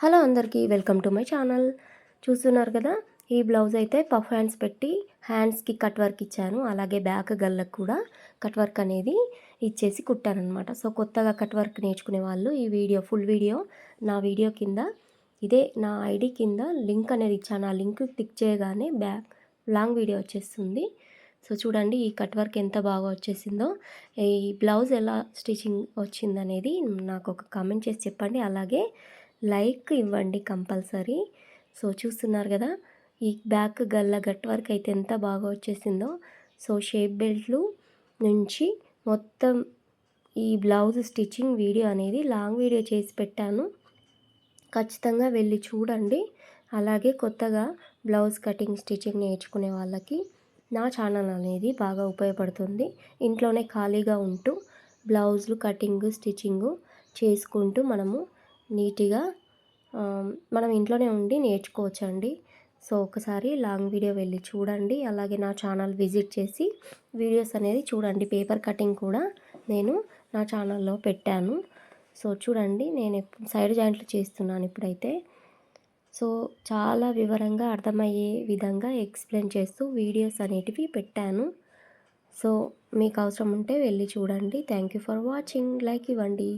Hello అందరికీ welcome to my channel. చూస్తున్నారు కదా, ఈ బ్లౌజ్ అయితే పఫ్ హ్యాండ్స్ పెట్టి హ్యాండ్స్కి కట్ వర్క్ ఇచ్చాను. అలాగే బ్యాక్ గల్లకు కూడా కట్ వర్క్ అనేది ఇచ్చేసి కుట్టానమాట. సో కొత్తగా కట్ వర్క్ నేర్చుకునే వాళ్ళు ఈ వీడియో ఫుల్ వీడియో నా వీడియో కింద ఇదే నా ఐడి కింద లింక్ అనేది ఇచ్చాను. ఆ లింక్ క్లిక్ చేయగానే బ్యాక్ లాంగ్ వీడియో వచ్చేస్తుంది. సో చూడండి ఈ కట్ వర్క్ ఎంత బాగా వచ్చేసిందో. ఈ బ్లౌజ్ ఎలా స్టిచ్చింగ్ వచ్చిందనేది నాకు ఒక కామెంట్ చేసి చెప్పండి. అలాగే లైక్ ఇవ్వండి కంపల్సరీ. సో చూస్తున్నారు కదా, ఈ బ్యాక్ గల్ల గట్ వర్క్ అయితే ఎంత బాగా వచ్చేసిందో. సో షేప్ బెల్ట్లు నుంచి మొత్తం ఈ బ్లౌజ్ స్టిచ్చింగ్ వీడియో అనేది లాంగ్ వీడియో చేసి పెట్టాను, ఖచ్చితంగా వెళ్ళి చూడండి. అలాగే కొత్తగా బ్లౌజ్ కటింగ్ స్టిచ్చింగ్ నేర్చుకునే వాళ్ళకి నా ఛానల్ అనేది బాగా ఉపయోగపడుతుంది. ఇంట్లోనే ఖాళీగా ఉంటూ బ్లౌజులు కటింగ్ స్టిచ్చింగు చేసుకుంటూ మనము నీట్గా మనం ఇంట్లోనే ఉండి నేర్చుకోవచ్చండి. సో ఒకసారి లాంగ్ వీడియో వెళ్ళి చూడండి. అలాగే నా ఛానల్ విజిట్ చేసి వీడియోస్ అనేది చూడండి. పేపర్ కటింగ్ కూడా నేను నా ఛానల్లో పెట్టాను. సో చూడండి, నేను సైడ్ జాయింట్లు చేస్తున్నాను ఇప్పుడైతే. సో చాలా వివరంగా అర్థమయ్యే విధంగా ఎక్స్ప్లెయిన్ చేస్తూ వీడియోస్ అనేటివి పెట్టాను. సో మీకు అవసరం ఉంటే వెళ్ళి చూడండి. Thank you for watching. Like ఇవ్వండి.